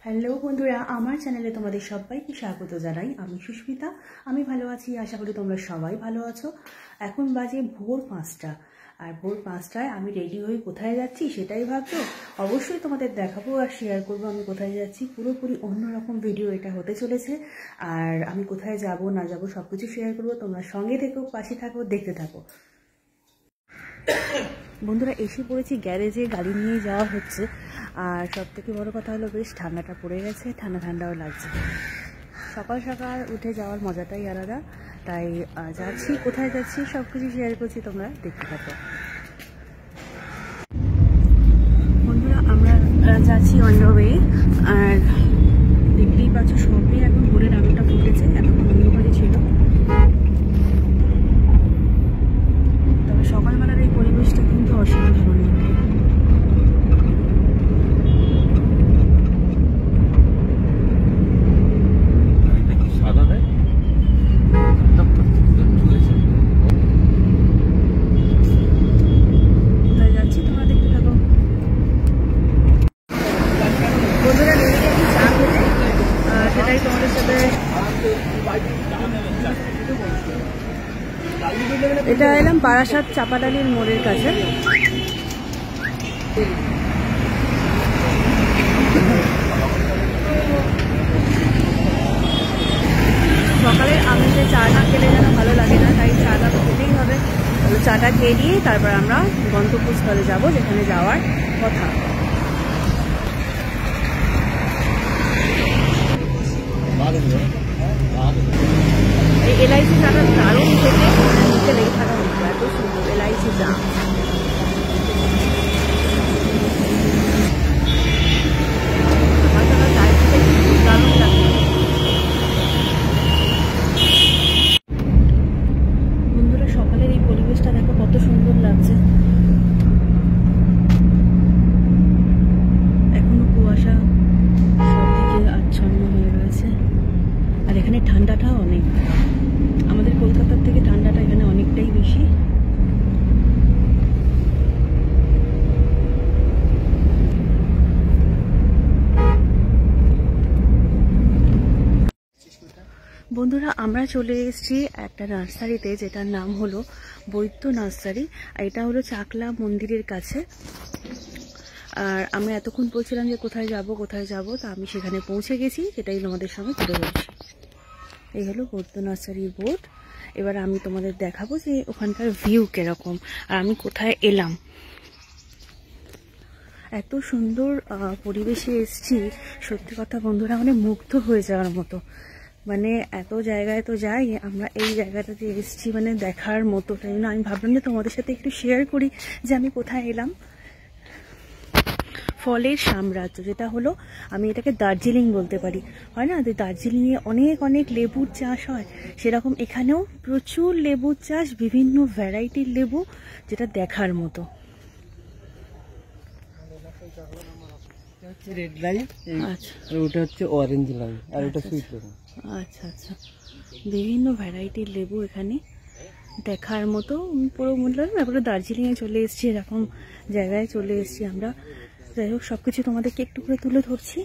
Hello বন্ধুরা, আমার চ্যানেলে তোমাদের সবাইকে স্বাগত জানাই। আমি সুস্মিতা। আমি ভালো আছি, আশা করি তোমরা সবাই ভালো আছো। এখন বাজে ভোর 5টা, আর ভোর 5টায় আমি রেডি হয়ে কোথায় যাচ্ছি সেটাই ভাবছো। অবশ্যই তোমাদের দেখাবো আর শেয়ার করবো আমি কোথায় যাচ্ছি। পুরোপুরি অন্যরকম ভিডিও এটা হতে চলেছে। আর আমি কোথায় যাব না যাব সব কিছু শেয়ার করবো। তোমরা সঙ্গে থেকো, পাশে থাকো, দেখতে থাকো। বন্ধুরা, এসে পড়েছি গ্যারেজে, গাড়ি নিয়ে যাওয়া হচ্ছে। আর সব থেকে বড়ো কথা হলো বেশ ঠান্ডাটা পড়ে গেছে, ঠান্ডা ঠান্ডাও লাগছে। সকাল সকাল উঠে যাওয়ার মজাটাই আলাদা। তাই যাচ্ছি, কোথায় যাচ্ছি সব কিছু শেয়ার করছি, তোমরা দেখতে থাকো। বন্ধুরা, আমরা যাচ্ছি অন দ্য ওয়ে। আর দেখতেই পাচ্ছ সবে এখন ভোরের আলোটা ফুটেছে, এতক্ষণ অন্ধকারে ছিল। তবে সকালবেলার এই পরিবেশটা কিন্তু অসাধারণ। এটা এলাম বারাসাত চাপাডালির মোড়ের কাছে। সকালে আমি যে চা না খেলে যেন ভালো লাগে না, তাই চাটা তো খেতেই হবে। চাটা খেয়ে দিয়ে তারপর আমরা গন্তব্যস্থলে যাব, যেখানে যাওয়ার কথা। এই এলআইসি চাটা দারুণ খেতে, নিচে লেগে থাকা হচ্ছে, এত সুন্দর এলআইসি চা। দারুণ লাগে। বন্ধুরা, সকালের এই পরিবেশটা দেখো কত সুন্দর লাগছে। এখনো কুয়াশা সবদিকে আচ্ছন্ন হয়ে রয়েছে। আর এখানে ঠান্ডাটাও অনেক, আমাদের কলকাতার থেকে ঠান্ডাটা এখানে অনেকটাই বেশি। বন্ধুরা, আমরা চলে এসেছি একটা নার্সারিতে, যেটার নাম হলো বৈদ্য নার্সারি। এটা হলো চাকলা মন্দিরের কাছে। আর আমি এতক্ষণ বলছিলাম যে কোথায় যাব, তা আমি সেখানে পৌঁছে গেছি, সেটাই তোমাদের সঙ্গে তুলে ধরছি। এই হলো বৈদ্য নার্সারির বোর্ড। এবার আমি তোমাদের দেখাবো যে ওখানকার ভিউ কিরকম আর আমি কোথায় এলাম। এত সুন্দর পরিবেশে এসেছি, সত্যি কথা বন্ধুরা, মানে মুগ্ধ হয়ে যাওয়ার মতো। মানে এত জায়গায় তো যাই, আমরা এই জায়গাটাতে এসেছি মানে দেখার মতো। তাই জন্য আমি ভাবলাম যে তোমাদের সাথে একটু শেয়ার করি যে আমি কোথায় এলাম। ফলের সাম্রাজ্য, যেটা হলো, আমি এটাকে দার্জিলিং বলতে পারি, হয় না? দার্জিলিংয়ে অনেক অনেক লেবুর চাষ হয়, সেরকম এখানেও প্রচুর লেবুর চাষ, বিভিন্ন ভ্যারাইটির লেবু, যেটা দেখার মতো। রেড লাইন, আচ্ছা, আর ওটা হচ্ছে অরেঞ্জ লাইন, আর ওটা সুইট লাইন। আচ্ছা আচ্ছা, বিভিন্ন ভ্যারাইটির লেবু এখানে দেখার মতো। পুরো বললাম এবারে দার্জিলিংয়ে চলে এসেছি, এরকম জায়গায় চলে এসেছি আমরা। যাই হোক, সবকিছু তোমাদেরকে একটু করে তুলে ধরছি।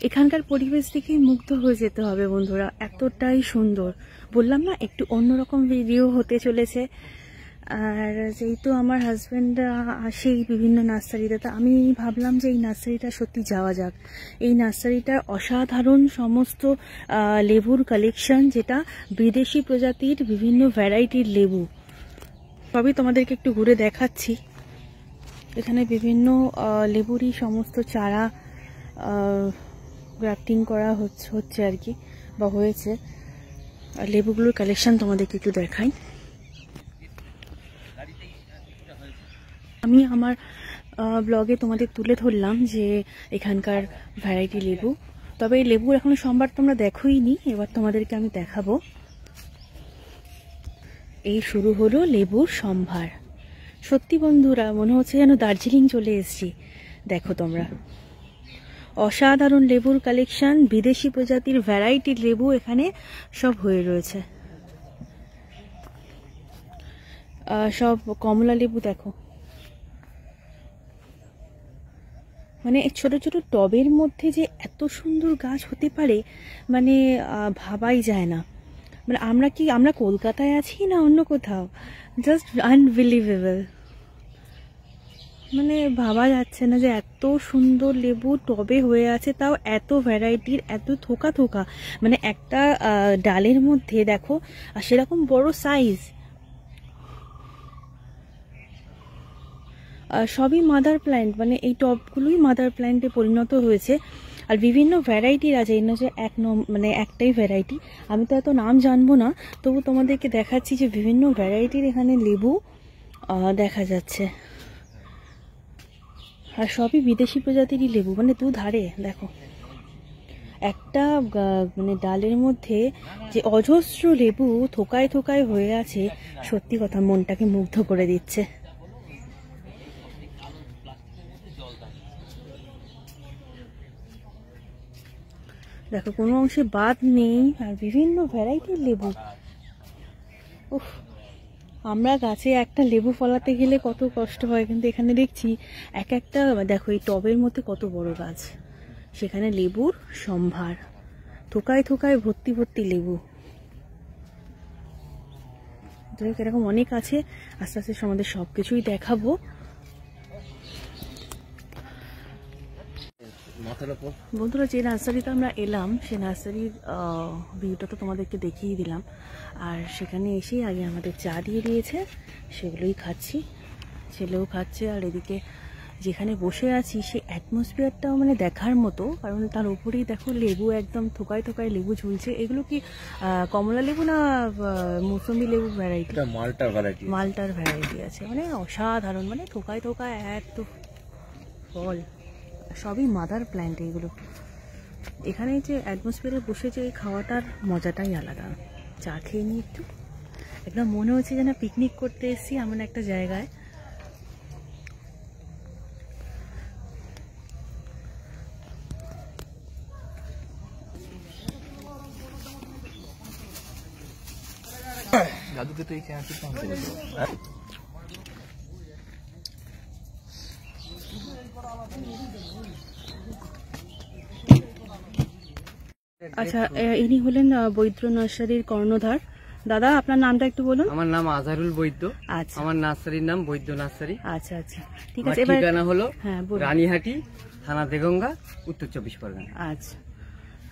এখানকার পরিবেশ দেখে মুগ্ধ হয়ে যেতে হবে বন্ধুরা, এতটাই সুন্দর। বললাম না, একটু অন্যরকম ভিডিও হতে চলেছে। আর যেহেতু আমার হাজব্যান্ড আসেই বিভিন্ন নার্সারিতে, তা আমি ভাবলাম যে এই নার্সারিটা সত্যি যাওয়া যাক। এই নার্সারিটা অসাধারণ, সমস্ত লেবুর কালেকশন, যেটা বিদেশি প্রজাতির বিভিন্ন ভ্যারাইটির লেবু, সবই তোমাদেরকে একটু ঘুরে দেখাচ্ছি। এখানে বিভিন্ন লেবুরই সমস্ত চারা গ্রাফটিং করা হচ্ছে আর কি, বা হয়েছে। আর লেবুগুলোর কালেকশন তোমাদেরকে একটু দেখাই। আমি আমার ব্লগে তোমাদের তুলে ধরলাম যে এখানকার ভ্যারাইটি লেবু। তবে এই লেবুর এখনো সম্ভার তোমরা দেখোইনি, এবার তোমাদেরকে আমি দেখাবো। এই শুরু হলো লেবুর সম্ভার। সত্যি বন্ধুরা মনে হচ্ছে যেন দার্জিলিং চলে এসেছি। দেখো তোমরা, অসাধারণ লেবুর কালেকশন, বিদেশি প্রজাতির ভ্যারাইটির লেবু এখানে সব হয়ে রয়েছে। সব কমলা লেবু দেখো, মানে ছোট ছোট টবের মধ্যে যে এত সুন্দর গাছ হতে পারে মানে ভাবাই যায় না। মানে আমরা কলকাতায় আছি না অন্য কোথাও, জাস্ট আনবিলিভেবল। মানে ভাবা যাচ্ছে না যে এত সুন্দর লেবু টবে হয়ে আছে, তাও এত ভ্যারাইটির, এত থোকা থোকা। মানে একটা ডালের মধ্যে দেখো সেরকম বড় সাইজ, সবই মাদার প্ল্যান্ট। মানে এই টবগুলোই মাদার প্ল্যান্টে পরিণত হয়েছে। আর বিভিন্ন ভ্যারাইটির আছে, এই না যে মানে একটাই ভ্যারাইটি। আমি তো এত নাম জানবো না, তবু তোমাদেরকে দেখাচ্ছি যে বিভিন্ন ভ্যারাইটির এখানে লেবু দেখা যাচ্ছে। আর সবই বিদেশি প্রজাতিরই লেবু, মানে দুধারে দেখো একটা মানে ডালের মধ্যে যে অজস্র লেবু থোকায় থোকায় হয়ে আছে, সত্যি কথা মনটাকে মুগ্ধ করে দিচ্ছে। দেখো কোনো অংশে বাদ নেই, আর বিভিন্ন ভ্যারাইটির লেবু। উফ, আমরা গাছে একটা লেবু ফলাতে গেলে কত কষ্ট হয়, কিন্তু এখানে দেখছি এক একটা, দেখো এই টবের মধ্যে কত বড় গাছ, সেখানে লেবুর সম্ভার, থোকায় থোকায় ভর্তি ভর্তি লেবু। এরকম অনেক আছে, আস্তে আস্তে আমাদের সবকিছুই দেখাবো। বন্ধুরা, যে নার্সারিতে আমরা এলাম সে নার্সারির ভিউটা তো তোমাদেরকে দেখিয়ে দিলাম। আর সেখানে এসেই আগে আমাদের চা দিয়ে দিয়েছে, সেগুলোই খাচ্ছি, ছেলেও খাচ্ছে। আর এদিকে যেখানে বসে আছি সে অ্যাটমসফিয়ারটাও মানে দেখার মতো, কারণ তার উপরেই দেখো লেবু একদম থোকায় থোকায় লেবু ঝুলছে। এগুলো কি কমলা লেবু না মৌসুমি লেবু ভ্যারাইটি? মালটার ভ্যারাইটি আছে, মানে অসাধারণ, মানে থোকায় থোকায় এত ফল, সবই মাদার প্ল্যান্ট এগুলো। এখানে যে অ্যাটমসফিয়ারে বসে যে খাওয়াটার মজাটাই আলাদা। চা খেয়ে নিই একটু, একদম মনে হচ্ছে যেন পিকনিক করতে এসেছি এমন একটা জায়গায়। দাদুকে তো এই খেয়ে আচ্ছা, ইনি হলেন বৈদ্য নার্সারির কর্ণধার। দাদা, আপনার নামটা একটু বলুন। আমার নাম আজহারুল বৈদ্য। আচ্ছা, আমার নার্সারির নাম বৈদ্য নার্সারি। আচ্ছা আচ্ছা, ঠিক আমার আছে। এবার ঠিকানা হলো হ্যাঁ বলুন। রানীহাটি, থানা দেগঙ্গা, উত্তর 24 পরগনা। আচ্ছা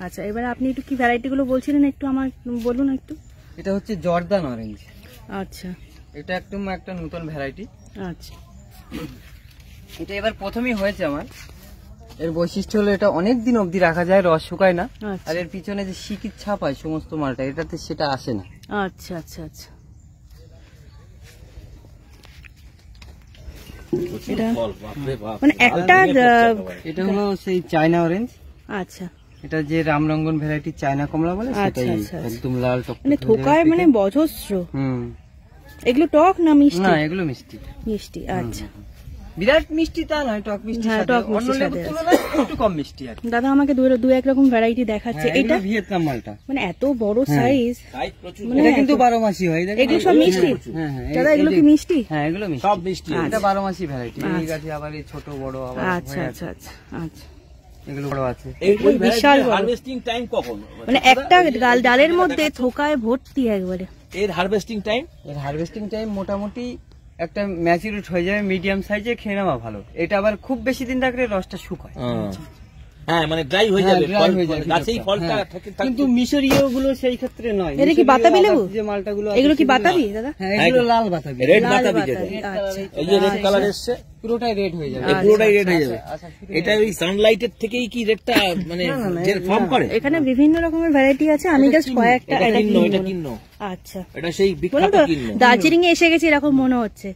আচ্ছা, এবার আপনি একটু কি ভ্যারাইটি গুলো বলছিলেন একটু আমার বলুন একটু। এটা হচ্ছে জর্দান অরেঞ্জ। আচ্ছা, এটা একদম একটা নতুন ভ্যারাইটি। আচ্ছা, এটা এবার প্রথমেই হয়েছে আমার। এর বৈশিষ্ট্য হলো এটা অনেক দিন অবধি রাখা যায়, রস শুকায় না। আচ্ছা। আর এর পিছনে যে শিকির ছাপ হয় সমস্ত মালটা, এটাতে সেটা আসে না। আচ্ছা আচ্ছা আচ্ছা, এটা মানে একটা এটা হলো সেই চায়না অরেঞ্জ। আচ্ছা, এটা যে রামরঙ্গন ভ্যারাইটি চায়না কমলা বলে, সেটাই আচ্ছা, আচ্ছা। একদম লাল টক। মানে থোকায় মানে অজস্র। হুম, এগুলো টক না মিষ্টি? না এগুলো মিষ্টি। মিষ্টি, আচ্ছা। বিরাট মিষ্টি তা নয়, টক মিষ্টি। হ্যাঁ, টক মিষ্টি অন্য লেবুর তুলনায় একটু কম মিষ্টি আর কি। দাদা আমাকে দু এক রকম ভ্যারাইটি দেখাচ্ছে। হ্যাঁ, এটা ভিয়েতনাম মালটা, মানে এত বড় সাইজ, মানে এটা কিন্তু 12 মাসি হয়। এগুলো সব মিষ্টি? হ্যাঁ হ্যাঁ, দাদা এগুলো কি মিষ্টি? হ্যাঁ এগুলো মিষ্টি, সব মিষ্টি। এটা 12 মাসি ভ্যারাইটি। এই গাছে আবার এই ছোট বড় আবার আচ্ছা আচ্ছা আচ্ছা আচ্ছা, এগুলো বড় আছে। এগুলো বিশাল বড়। হারভেস্টিং টাইম কখন? মানে একটা ডালের মধ্যে থোকায় ভর্তি একবারে। এর হারভেস্টিং টাইম? এর হারভেস্টিং টাইম মোটামুটি একটা ম্যাচুরিট হয়ে যাবে, মিডিয়াম সাইজে, খেয়ে নেওয়া ভালো। এটা আবার খুব বেশি দিন রাখলে রসটা শুকায়। হ্যাঁ, মানে ড্রাই হয়ে যাবে, গাছেই ফলটা থাকে। কিন্তু মিশরীয় গুলো সেই ক্ষেত্রে নয়। এটা কি বাতাবি লেবু? যে মালটাগুলো এগুলো কি বাতাবি দাদা? হ্যাঁ, এগুলো লাল বাতাবি, রেড লাল বাতাবি যেটা। বাতাবি, আচ্ছা। এই যে রেড কালার এসছে, পুরোটাই রেড হয়ে যাবে। এই পুরোটাই রেড হয়ে যাবে। এটা ওই সানলাইটের থেকেই কি রেডটা মানে যে ফর্ম করে? এখানে বিভিন্ন রকমের ভ্যারাইটি আছে, আমি জাস্ট কয়েকটা এটা এটা কিন্ন, এটা কিনবো। কিন্ন। আচ্ছা, এটা সেই বলুন বিখ্যাত তো, কিন্ন। দার্জিলিং এ এসে গেছি এরকম মনে হচ্ছে।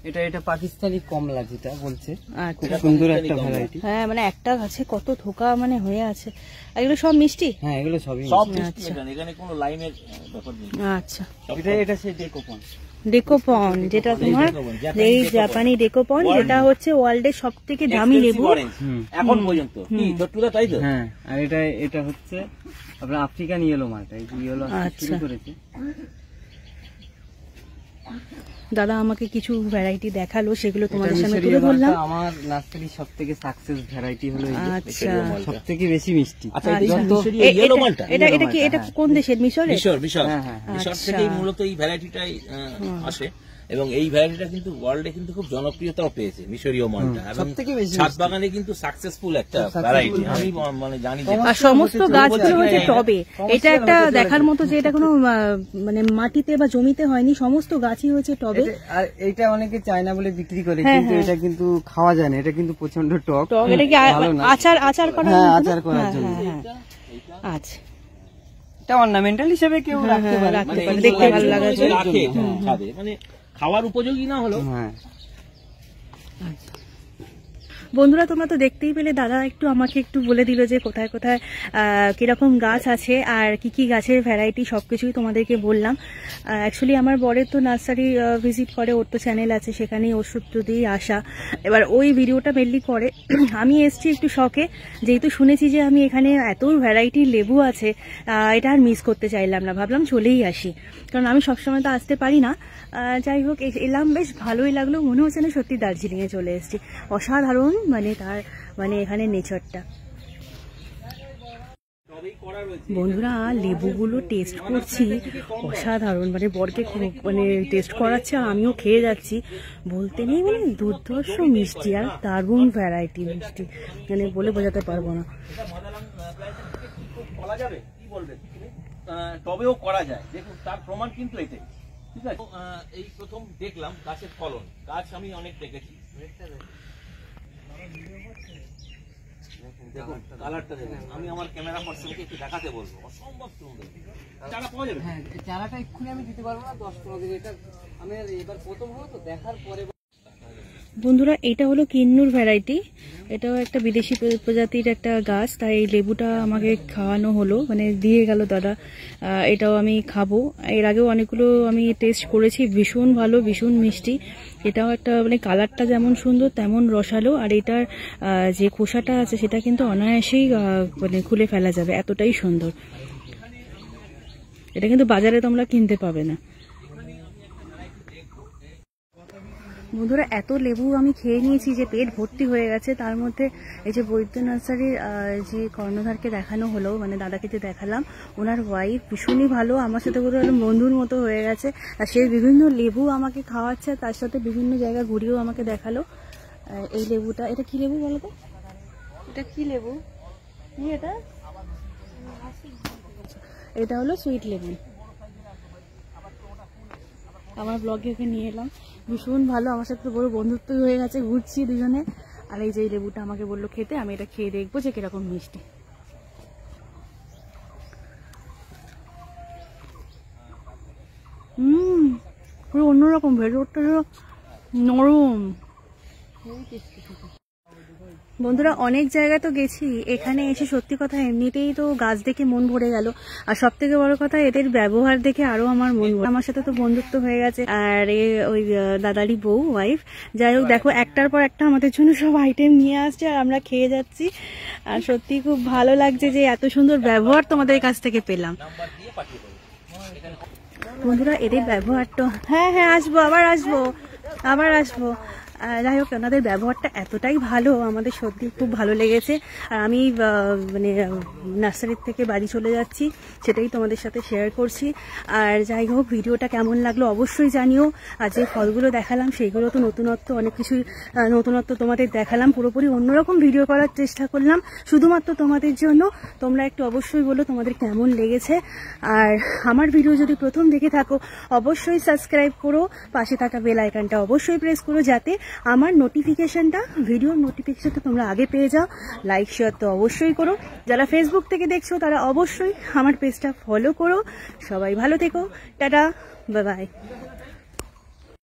এটা পাকিস্তানি কমলা যেটা বলছে, খুব আচ্ছা সুন্দর একটা ভ্যারাইটি। হ্যাঁ মানে একটা গাছে কত থোকা মানে হয়ে আছে, আর এগুলো সব মিষ্টি। হ্যাঁ এগুলো সবই সব মিষ্টি। মিষ্টি এখানে, এখানে কোনো লাইমের ব্যাপার নেই। আচ্ছা এটা সেই ডেকোপন। ডেকোপন যেটা তোমার এই জাপানি ডেকোপন, যেটা হচ্ছে ওয়ার্ল্ডের সব থেকে দামি লেবু এখন পর্যন্ত। কি দট্টুদা তাই তো? হ্যাঁ, আর এটা হচ্ছে আপনার আফ্রিকান ইয়েলো মালটা, এই ইয়েলো শুরু করেছে। দাদা আমাকে কিছু ভ্যারাইটি দেখালো, সেগুলো তোমাদের সামনে তুলে ধরলাম। আমার নার্সারির সবথেকে সাকসেস ভ্যারাইটি হলো এই আচ্ছা সবথেকে বেশি মিষ্টি। আচ্ছা এই ইয়েলো মালটা এটা কি, এটা কোন দেশের? মিশরের? মিশর হ্যাঁ মিশর থেকেই মূলত এই ভ্যারাইটিটাই আসে, এবং এই ভ্যারাইটিটা কিন্তু ওয়ার্ল্ডে কিন্তু খুব জনপ্রিয়তাও পেয়েছে মিশরীয় মালটা, এবং ছাদ বাগানে কিন্তু সাকসেসফুল একটা ভ্যারাইটি। আমি মানে জানি যে আর সমস্ত গাছগুলো হচ্ছে টবে। এটা একটা দেখার মতো যে এটা কোনো মানে মাটিতে বা জমিতে হয়নি, সমস্ত গাছই হচ্ছে টবে। আর এটা অনেকে চায় না বলে বিক্রি করে, কিন্তু এটা কিন্তু খাওয়া যায় না, এটা কিন্তু প্রচন্ড টক। এটা কি আচার করার? হ্যাঁ আচার করার জন্য। আচ্ছা এটা অর্নামেন্টাল হিসেবে কেউ রাখতে পারে, দেখতে ভালো লাগে, রাখে ছাদে, মানে খাওয়ার উপযোগী না হলো। হ্যাঁ বন্ধুরা তোমরা তো দেখতেই পেলে, দাদা একটু আমাকে একটু বলে দিল যে কোথায় কোথায় কিরকম গাছ আছে আর কি কি গাছের ভ্যারাইটি, সবকিছুই তোমাদেরকে বললাম। অ্যাকচুয়ালি আমার বরের তো নার্সারি ভিজিট করে, ওর তো চ্যানেল আছে, সেখানেই ওর সূত্র দিয়েই আসা। এবার ওই ভিডিওটা মেনলি করে। আমি এসছি একটু শখে, যেহেতু শুনেছি যে আমি এখানে এত ভ্যারাইটির লেবু আছে, এটা আর মিস করতে চাইলাম না, ভাবলাম চলেই আসি, কারণ আমি সবসময় তো আসতে পারি না। যাই হোক এলাম, বেশ ভালোই লাগলো, মনে হচ্ছে না সত্যি দার্জিলিংয়ে চলে এসেছি। অসাধারণ মানে তার মানে এখানে নেচারটা। বন্ধুরা লেবুগুলো টেস্ট করছি, অসাধারণ, মানে বরকে মানে টেস্ট করাচ্ছে আর আমিও খেয়ে যাচ্ছি, বলতে নেই মানে দুর্ধর্ষ মিষ্টি আর দারুণ ভ্যারাইটি মিষ্টি, মানে বলে বোঝাতে পারবো না। টবেও করা যায়, দেখুন তার প্রমাণ কিন্তু এটাই। ঠিক আছে, এই প্রথম দেখলাম গাছের ফলন, গাছ আমি অনেক দেখেছি, দেখুন কালারটা দেখুন, আমি আমার ক্যামেরা পার্সনকে একটু দেখাতে বলবো, অসম্ভব সুন্দর। চারা পাওয়া যাবে? হ্যাঁ চারাটা এক্ষুনি আমি দিতে পারবো না, 10-15 দিন, এটা আমি এবার প্রথম হলো তো, দেখার পরে। বন্ধুরা এটা হলো কিন্নুর ভ্যারাইটি, এটাও একটা বিদেশি প্রজাতির একটা গাছ, তাই এই লেবুটা আমাকে খাওয়ানো হলো, মানে দিয়ে গেল দাদা। এটাও আমি খাবো, এর আগেও অনেকগুলো আমি টেস্ট করেছি, ভীষণ ভালো, ভীষণ মিষ্টি। এটাও একটা মানে কালারটা যেমন সুন্দর তেমন রসালো, আর এটার যে খোসাটা আছে সেটা কিন্তু অনায়াসেই মানে খুলে ফেলা যাবে, এতটাই সুন্দর। এটা কিন্তু বাজারে তোমরা কিনতে পাবে না। বন্ধুরা এত লেবু আমি খেয়ে নিয়েছি যে পেট ভর্তি হয়ে গেছে। তার মধ্যে এই যে বৈদ্য নার্সারির যে কর্ণধারকে দেখানো হলো, মানে দাদাকে যে দেখালাম, ওনার ওয়াইফ ভীষণই ভালো, আমার সাথে পুরো বন্ধুর মতো হয়ে গেছে। আর সেই বিভিন্ন লেবু আমাকে খাওয়াচ্ছে, তার সাথে বিভিন্ন জায়গা ঘুরিয়েও আমাকে দেখালো। এই লেবুটা, এটা কি লেবু বলো তো? এটা কি লেবু? কি এটা? এটা হলো সুইট লেবু। আমার ব্লগে ওকে নিয়ে এলাম, ভীষণ ভালো, আমার সাথে বড় বন্ধুত্ব হয়ে গেছে, ঘুরছি দুজনে। আর এই যে এই লেবুটা আমাকে বললো খেতে, আমি এটা খেয়ে দেখবো যে কিরকম মিষ্টি। পুরো অন্যরকম, ভেতরটা নরম। বন্ধুরা অনেক জায়গা তো গেছি, এখানে এসে সত্যি কথা এমনিতেই তো গাছ দেখে মন ভরে গেল, আর সব থেকে বড় কথা এদের ব্যবহার দেখে আরো আমার মন ভরে। আমার সাথে তো বন্ধুত্ব হয়ে গেছে, আর ওই দাদারই বউ ওয়াইফ। যাই হোক দেখো একটার পর একটা আমাদের জন্য সব আইটেম নিয়ে আসছে আর আমরা খেয়ে যাচ্ছি, আর সত্যি খুব ভালো লাগছে যে এত সুন্দর ব্যবহার তোমাদের কাছ থেকে পেলাম। বন্ধুরা এদের ব্যবহারটা, হ্যাঁ হ্যাঁ আসবো, আবার আসবো। যাই হোক ওনাদের ব্যবহারটা এতটাই ভালো, আমাদের সত্যি খুব ভালো লেগেছে। আর আমি মানে নার্সারির থেকে বাড়ি চলে যাচ্ছি, সেটাই তোমাদের সাথে শেয়ার করছি। আর যাই হোক ভিডিওটা কেমন লাগলো অবশ্যই জানিও। আর যে ফলগুলো দেখালাম সেইগুলো তো নতুনত্ব, অনেক কিছুই নতুনত্ব তোমাদের দেখালাম, পুরোপুরি অন্যরকম ভিডিও করার চেষ্টা করলাম শুধুমাত্র তোমাদের জন্য। তোমরা একটু অবশ্যই বলো তোমাদের কেমন লেগেছে। আর আমার ভিডিও যদি প্রথম দেখে থাকো অবশ্যই সাবস্ক্রাইব করো, পাশে থাকা বেল আইকনটা অবশ্যই প্রেস করো, যাতে আমার নোটিফিকেশনটা, ভিডিওর নোটিফিকেশনটা তোমরা আগে পেয়ে যাও। লাইক শেয়ার তো অবশ্যই করো, যারা ফেসবুক থেকে দেখছো তারা অবশ্যই আমার পেজটা ফলো করো। সবাই ভালো থেকো, টাটা, বাই বাই।